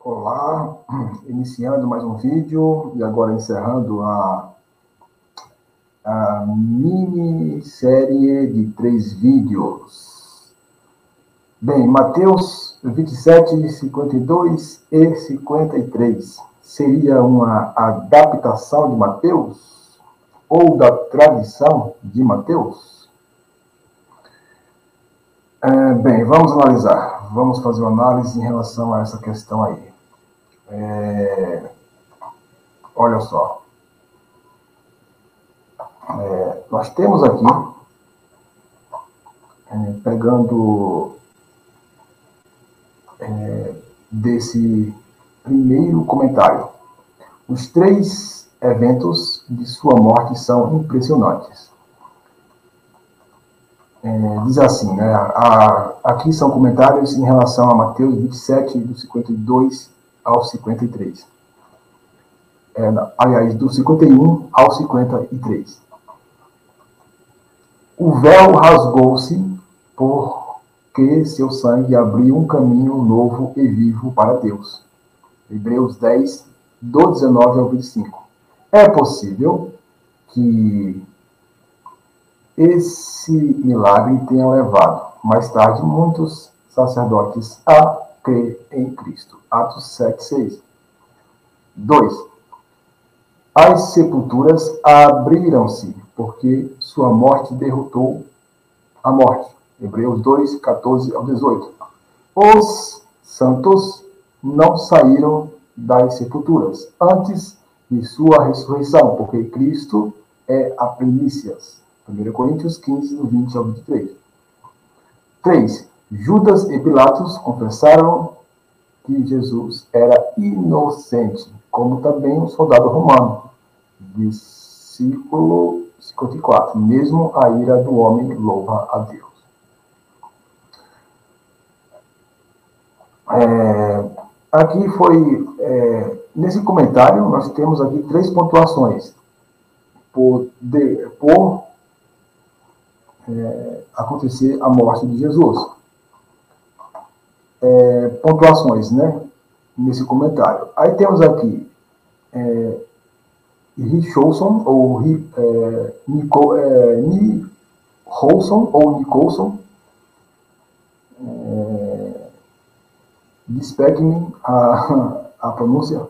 Olá, iniciando mais um vídeo e agora encerrando a minissérie de 3 vídeos. Bem, Mateus 27, 52 e 53 seria uma adaptação de Mateus ou da tradição de Mateus? Bem, vamos analisar. Vamos fazer uma análise em relação a essa questão aí. Olha só. Nós temos aqui, pegando desse primeiro comentário, os 3 eventos de sua morte são impressionantes. Diz assim, né? Aqui são comentários em relação a Mateus 27, do 52 ao 53. Aliás, do 51 ao 53. O véu rasgou-se porque seu sangue abriu um caminho novo e vivo para Deus. Hebreus 10, do 19 ao 25. É possível que esse milagre tenha levado, mais tarde, muitos sacerdotes a crer em Cristo. Atos 7, 6. 2. As sepulturas abriram-se, porque sua morte derrotou a morte. Hebreus 2, 14 ao 18. Os santos não saíram das sepulturas antes de sua ressurreição, porque Cristo é a primícias. 1 Coríntios 15, do 20 ao 23. 3. Judas e Pilatos confessaram que Jesus era inocente, como também um soldado romano. Versículo 54. Mesmo a ira do homem louva a Deus. Aqui foi, nesse comentário, nós temos aqui 3 pontuações. Por acontecer a morte de Jesus. Pontuações, né? Nesse comentário. Aí temos aqui Richolson ou Nicholson, despegue-me a pronúncia.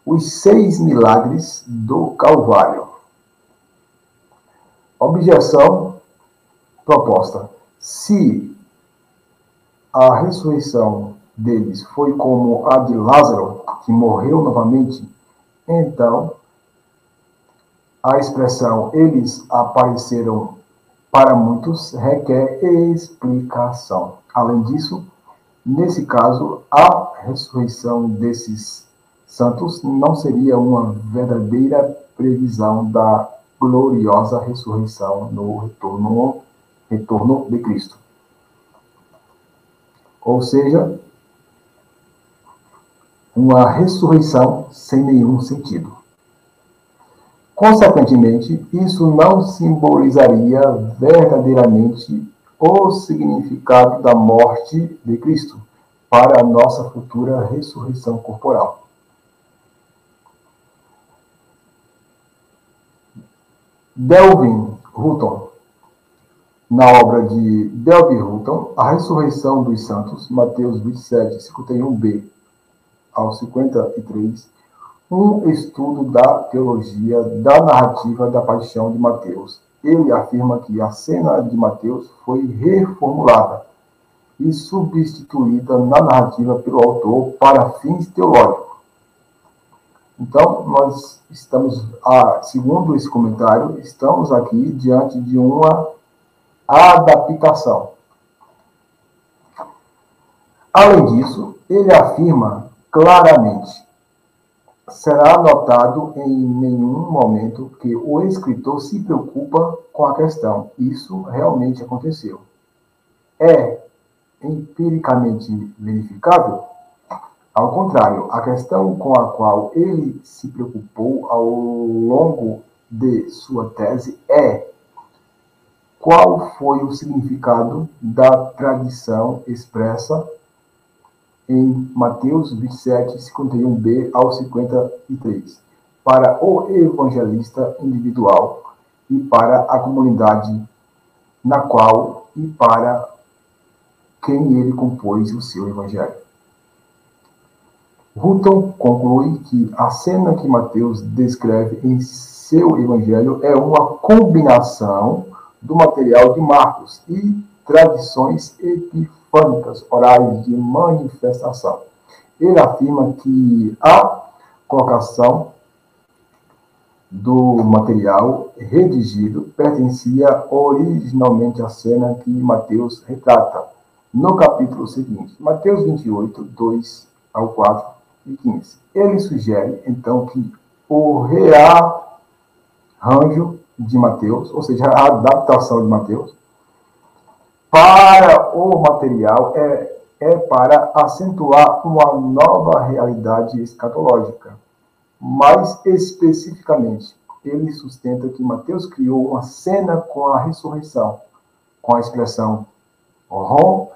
Os 6 milagres do Calvário. Objeção proposta. Se a ressurreição deles foi como a de Lázaro, que morreu novamente, então a expressão eles apareceram para muitos requer explicação. Além disso, nesse caso, a ressurreição desses santos não seria uma verdadeira previsão da gloriosa ressurreição no retorno de Cristo. Ou seja, uma ressurreição sem nenhum sentido. Consequentemente, isso não simbolizaria verdadeiramente o significado da morte de Cristo para a nossa futura ressurreição corporal. Delvin Hutton, na obra de Delvin Hutton, A Ressurreição dos Santos, Mateus 27, 51b ao 53, um estudo da teologia da narrativa da paixão de Mateus. Ele afirma que a cena de Mateus foi reformulada e substituída na narrativa pelo autor para fins teológicos. Então, nós estamos, segundo esse comentário, estamos aqui diante de uma adaptação. Além disso, ele afirma claramente: será notado em nenhum momento que o escritor se preocupa com a questão. Isso realmente aconteceu. É empiricamente verificável? Ao contrário, a questão com a qual ele se preocupou ao longo de sua tese é: qual foi o significado da tradição expressa em Mateus 27, 51b ao 53, para o evangelista individual e para a comunidade na qual e para quem ele compôs o seu evangelho. Hutton conclui que a cena que Mateus descreve em seu evangelho é uma combinação do material de Marcos e tradições epifânicas orais de manifestação. Ele afirma que a colocação do material redigido pertencia originalmente à cena que Mateus retrata no capítulo seguinte, Mateus 28, 2 ao 4 e 15. Ele sugere, então, que o rearranjo de Mateus, ou seja, a adaptação de Mateus, para o material é para acentuar uma nova realidade escatológica. Mais especificamente, ele sustenta que Mateus criou uma cena com a ressurreição, com a expressão ron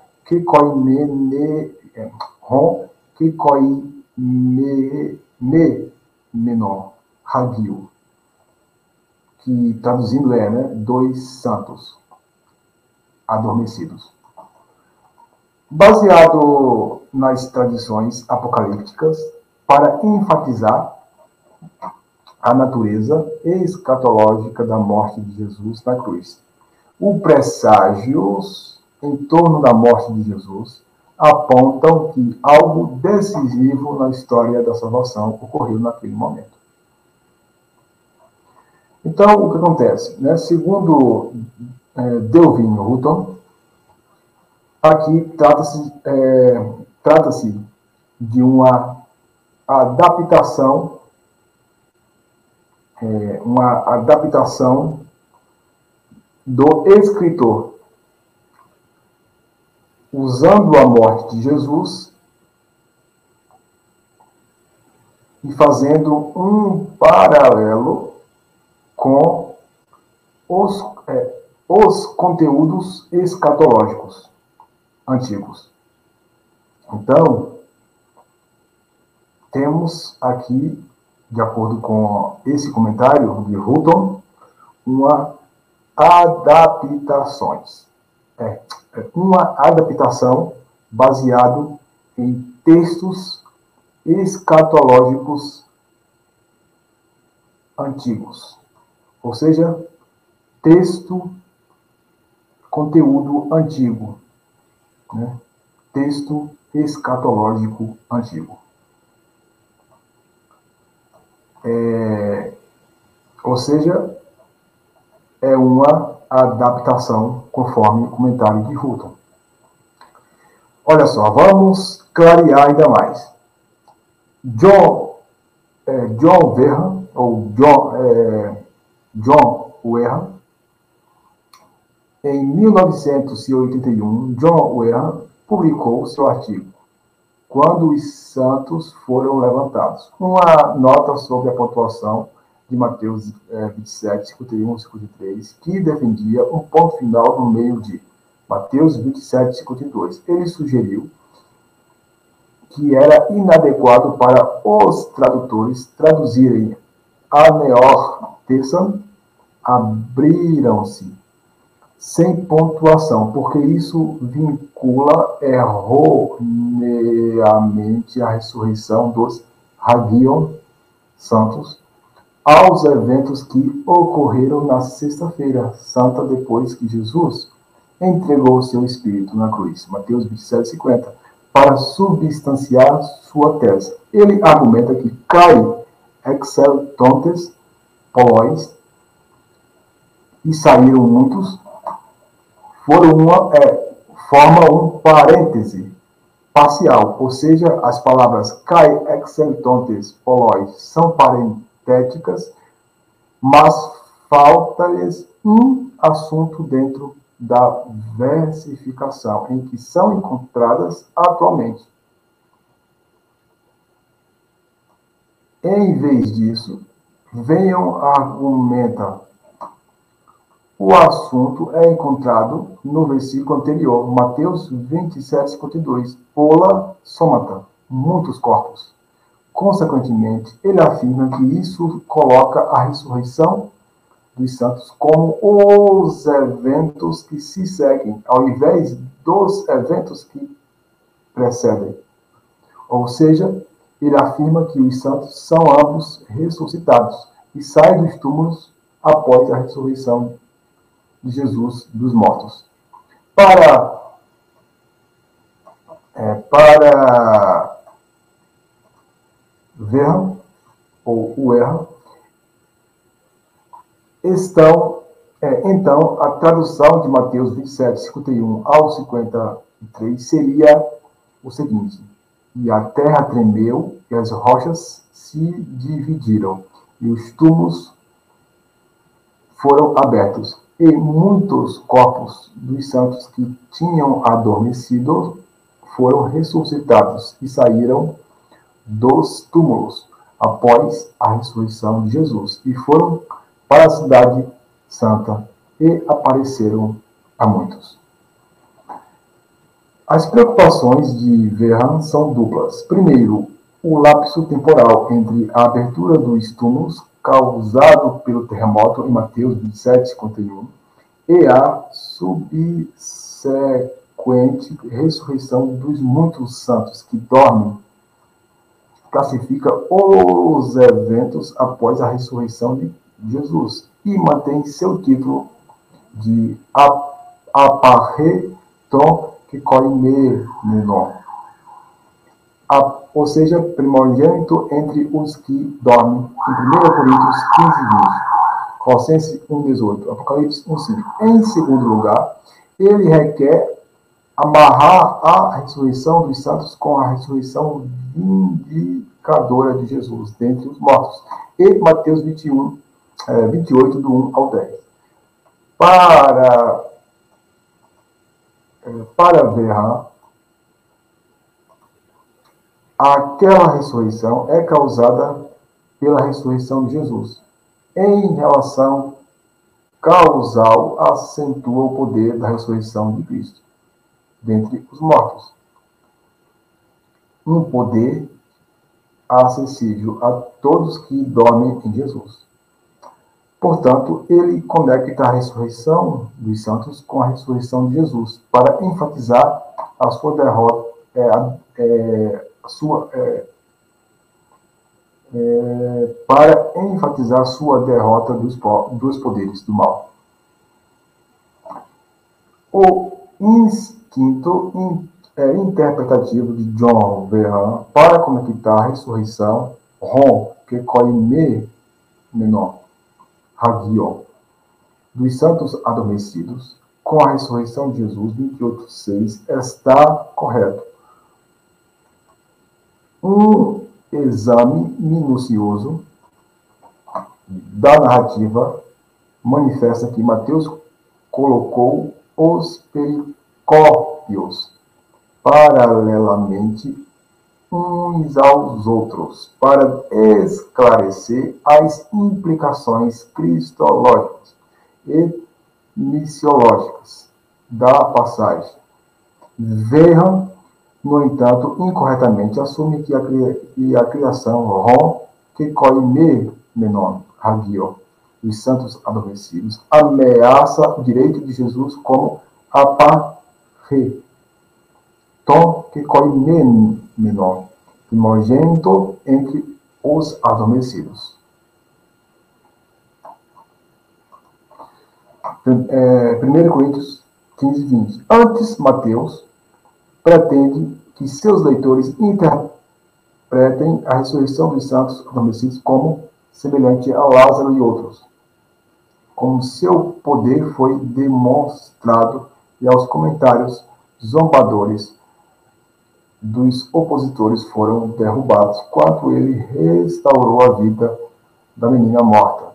menon hagio, que traduzindo é, dois santos adormecidos. Baseado nas tradições apocalípticas, para enfatizar a natureza escatológica da morte de Jesus na cruz. Os presságios em torno da morte de Jesus apontam que algo decisivo na história da salvação ocorreu naquele momento. Então, o que acontece? Segundo Delvin Hutton, aqui trata-se de uma adaptação do escritor, usando a morte de Jesus e fazendo um paralelo com os conteúdos escatológicos antigos. Então, temos aqui, de acordo com esse comentário de Hutton, uma adaptação baseado em textos escatológicos antigos, ou seja, conteúdo antigo, texto escatológico antigo. Ou seja, é uma adaptação conforme o comentário de Hutton. Olha só, vamos clarear ainda mais. John Verham, ou John Verham, em 1981, John Verham publicou seu artigo Quando os Santos Foram Levantados, uma nota sobre a pontuação de Mateus 27, 51 e 53, que defendia um ponto final no meio de Mateus 27, 52. Ele sugeriu que era inadequado para os tradutores traduzirem Aneor Tessan, abriram-se, sem pontuação, porque isso vincula erroneamente a ressurreição dos Hagion Santos aos eventos que ocorreram na Sexta-feira Santa depois que Jesus entregou seu espírito na cruz. Mateus 27, 50. Para substanciar sua tese. Ele argumenta que Kai exceltontes polois e saíram muitos forma um parêntese parcial, ou seja, as palavras Kai exceltontes polois são parentéticas, mas falta-lhes um assunto dentro da versificação em que são encontradas atualmente. Em vez disso, argumenta O assunto é encontrado no versículo anterior, Mateus 27:52. Pola somata, muitos corpos. Consequentemente, ele afirma que isso coloca a ressurreição dos santos como os eventos que se seguem, ao invés dos eventos que precedem. Ou seja, ele afirma que os santos são ambos ressuscitados e saem dos túmulos após a ressurreição de Jesus dos mortos. Para Verham, ou Uerham, então, a tradução de Mateus 27:51 ao 53 seria o seguinte: e a terra tremeu, e as rochas se dividiram, e os túmulos foram abertos, e muitos corpos dos santos que tinham adormecido foram ressuscitados e saíram dos túmulos após a ressurreição de Jesus e foram para a cidade santa e apareceram a muitos. As preocupações de Verham são duplas. Primeiro, o lapso temporal entre a abertura dos túmulos causado pelo terremoto em Mateus 27:51 e a subsequente ressurreição dos muitos santos que dormem. Classifica os eventos após a ressurreição de Jesus e mantém seu título de apareton que koimenon, ou seja, primogênito entre os que dormem, em 1 Coríntios 15:20, Colossenses 1:18, Apocalipse 1:5. Em segundo lugar, ele requer amarrar a ressurreição dos santos com a ressurreição vindicadora de Jesus dentre os mortos, e Mateus 28, do 1 ao 10. Para Verham, aquela ressurreição é causada pela ressurreição de Jesus. Em relação causal, acentua o poder da ressurreição de Cristo dentre os mortos. Um poder acessível a todos que dormem em Jesus. Portanto, ele conecta a ressurreição dos santos com a ressurreição de Jesus para enfatizar a sua derrota, para enfatizar sua derrota dos poderes do mal. O instinto interpretativo de John Verham para conectar a ressurreição que koimenon Hagio, dos santos adormecidos, com a ressurreição de Jesus, 28:6, está correto. Um exame minucioso da narrativa manifesta que Mateus colocou os pericópios paralelamente uns aos outros, para esclarecer as implicações cristológicas e missiológicas da passagem. Verham, no entanto, incorretamente assume que a criação que koimenon Hagio, os santos adormecidos, ameaça o direito de Jesus como apareton que koimenon, primogênito entre os adormecidos. 1 Coríntios 15:20. Antes, Mateus pretende que seus leitores interpretem a ressurreição dos santos adormecidos como semelhante a Lázaro e outros, como seu poder foi demonstrado, e aos comentários zombadores dos opositores foram derrubados, quando ele restaurou a vida da menina morta.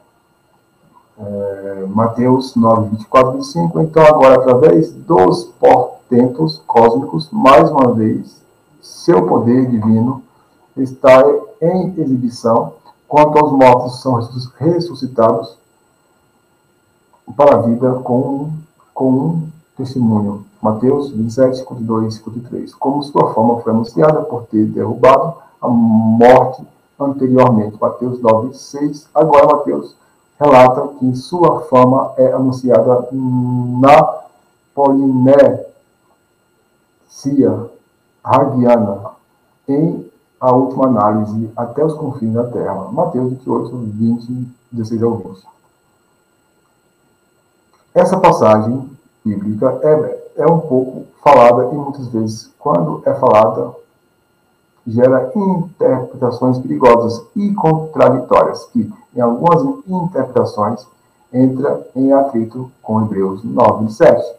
Mateus 9:24-25. Então, agora, através dos portentos cósmicos, mais uma vez, seu poder divino está em exibição, quanto aos mortos são ressuscitados, para a vida com um testemunho. Mateus 27, 52 e 53. Como sua fama foi anunciada por ter derrubado a morte anteriormente. Mateus 9, 6. Agora Mateus relata que sua fama é anunciada na Polinésia Hagiana, em a última análise, até os confins da terra. Mateus 28, 20, 16 ao 20. Essa passagem bíblica é um pouco falada e muitas vezes, quando é falada, gera interpretações perigosas e contraditórias, que, em algumas interpretações, entra em atrito com Hebreus 9, 7.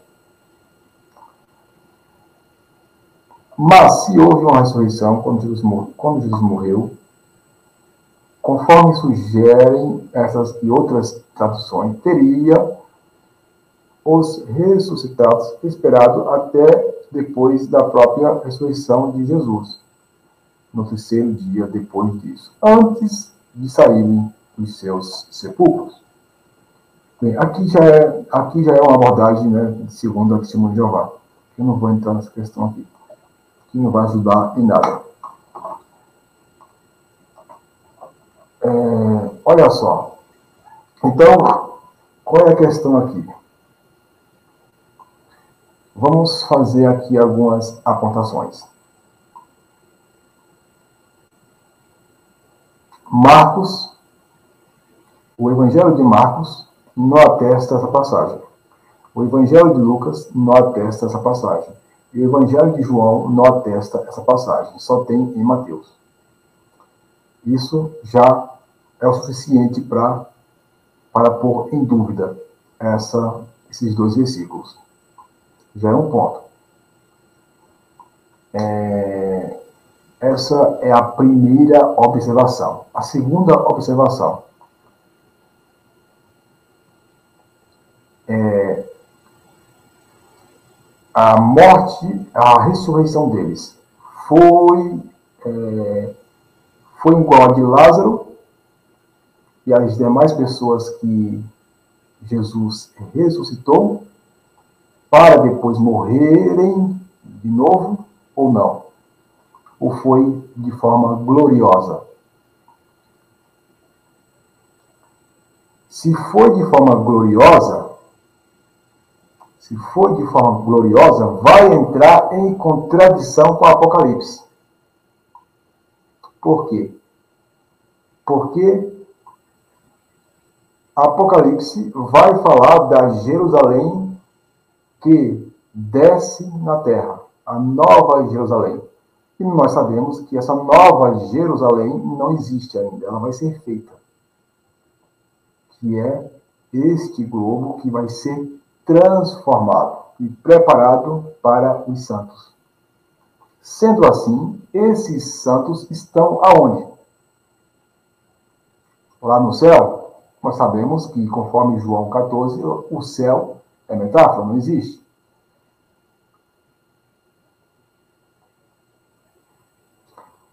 Mas, se houve uma ressurreição quando Jesus morreu, conforme sugerem essas e outras traduções, teria os ressuscitados esperado até depois da própria ressurreição de Jesus, no terceiro dia depois disso, antes de saírem dos seus sepulcros. Bem, aqui já é uma abordagem, né, segundo a Testemunho de Jeová. Eu não vou entrar nessa questão aqui, que não vai ajudar em nada. Olha só. Então, qual é a questão aqui? Vamos fazer aqui algumas apontações. Marcos, o Evangelho de Marcos não atesta essa passagem. O Evangelho de Lucas não atesta essa passagem. E o Evangelho de João não atesta essa passagem. Só tem em Mateus. Isso já é o suficiente para pôr em dúvida esses dois versículos. Já é um ponto. Essa é a primeira observação. A segunda observação é a morte, a ressurreição deles foi igual a de Lázaro e as demais pessoas que Jesus ressuscitou para depois morrerem de novo ou não? Ou foi de forma gloriosa? Se foi de forma gloriosa, vai entrar em contradição com o Apocalipse. Por quê? Porque Apocalipse vai falar da Jerusalém que desce na terra, a nova Jerusalém. E nós sabemos que essa nova Jerusalém não existe ainda, ela vai ser feita. Que é este globo que vai ser transformado e preparado para os santos. Sendo assim, esses santos estão aonde? Lá no céu? Nós sabemos que, conforme João 14, o céu é metáfora, não existe.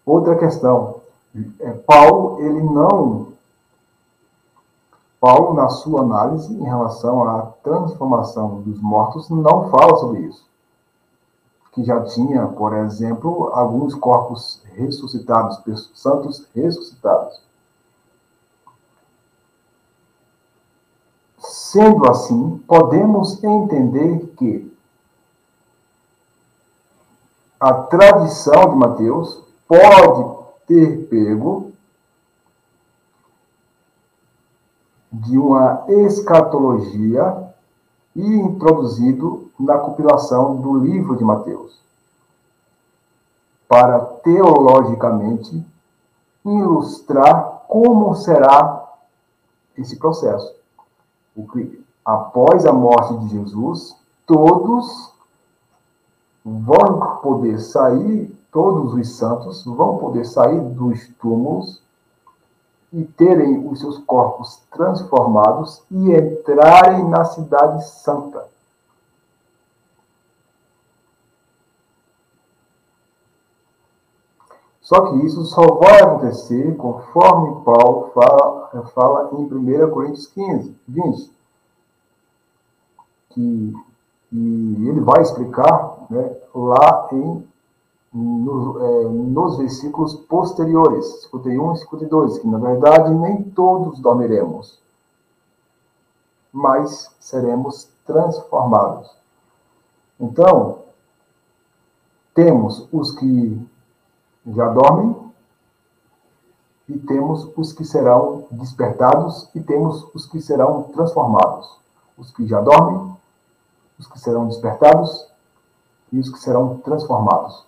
Outra questão. Paulo, na sua análise em relação à transformação dos mortos, não fala sobre isso. Que já tinha, por exemplo, alguns corpos ressuscitados, santos ressuscitados. Sendo assim, podemos entender que a tradição de Mateus pode ter pego de uma escatologia e introduzido na compilação do livro de Mateus, para teologicamente ilustrar como será esse processo. Após a morte de Jesus, todos vão poder sair, todos os santos vão poder sair dos túmulos e terem os seus corpos transformados e entrarem na cidade santa. Só que isso só vai acontecer conforme Paulo fala em 1 Coríntios 15, 20. e ele vai explicar, né, lá nos versículos posteriores, 51 e 52, que na verdade nem todos dormiremos, mas seremos transformados. Então, temos os que já dormem, e temos os que serão despertados, e temos os que serão transformados. Os que já dormem, os que serão despertados, e os que serão transformados.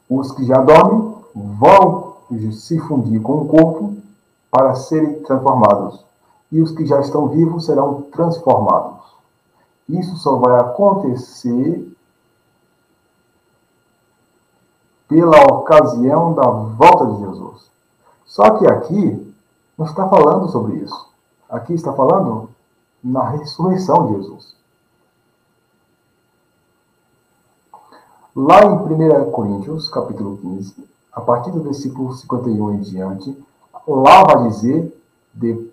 Os que já dormem vão se fundir com o corpo para serem transformados. E os que já estão vivos serão transformados. Isso só vai acontecer pela ocasião da volta de Jesus. Só que aqui não está falando sobre isso. Aqui está falando na ressurreição de Jesus. Lá em 1 Coríntios, capítulo 15, a partir do versículo 51 em diante, lá vai dizer,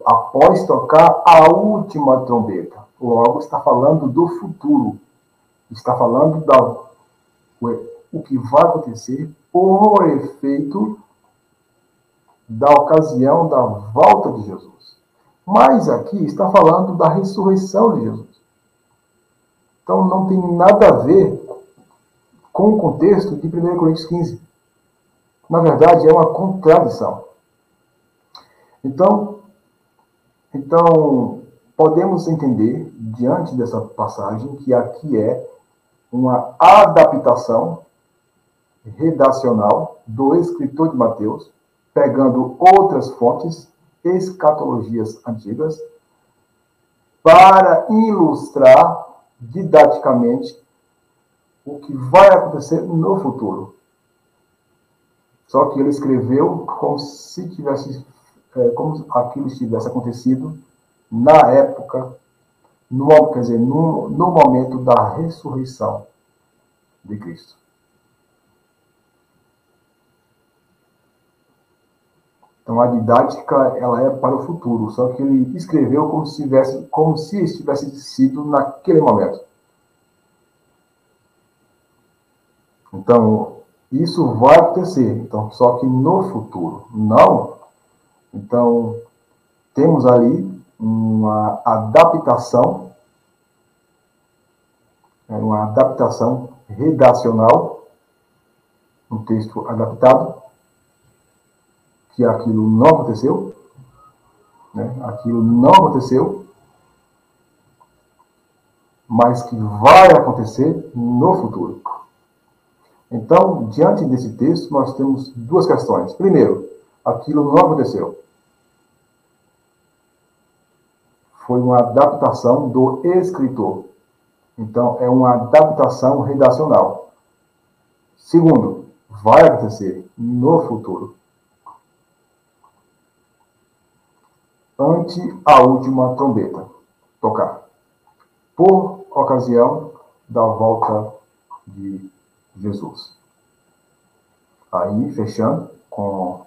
após tocar a última trombeta. Logo, está falando do futuro. Está falando o que vai acontecer por efeito da ocasião da volta de Jesus. Mas aqui está falando da ressurreição de Jesus. Então, não tem nada a ver com o contexto de 1 Coríntios 15. Na verdade, é uma contradição. Então, podemos entender, diante dessa passagem, que aqui é uma adaptação redacional do escritor de Mateus, pegando outras fontes, escatologias antigas, para ilustrar didaticamente o que vai acontecer no futuro. Só que ele escreveu como se tivesse, como aquilo tivesse acontecido na época, no momento da ressurreição de Cristo. Então a didática ela é para o futuro, só que ele escreveu como se estivesse sido naquele momento. Então, isso vai acontecer, então, só que no futuro. Não. Então, temos ali uma adaptação redacional, um texto adaptado, que aquilo não aconteceu, né? Aquilo não aconteceu, mas que vai acontecer no futuro. Então, diante desse texto, nós temos duas questões. Primeiro, aquilo não aconteceu. Foi uma adaptação do escritor. Então, é uma adaptação redacional. Segundo, vai acontecer no futuro. Ante a última trombeta tocar, por ocasião da volta de Jesus. Aí, fechando com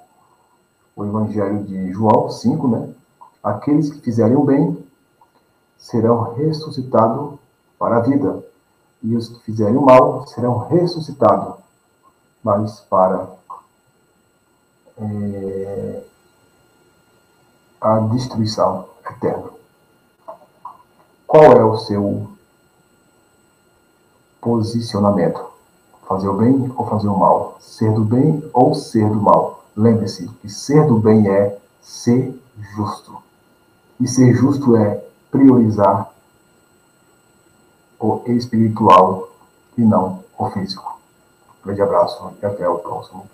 o Evangelho de João 5, né? Aqueles que fizerem o bem serão ressuscitados para a vida, e os que fizerem o mal serão ressuscitados, mas para a destruição eterna. Qual é o seu posicionamento? Fazer o bem ou fazer o mal? Ser do bem ou ser do mal? Lembre-se que ser do bem é ser justo. E ser justo é priorizar o espiritual e não o físico. Um grande abraço e até o próximo.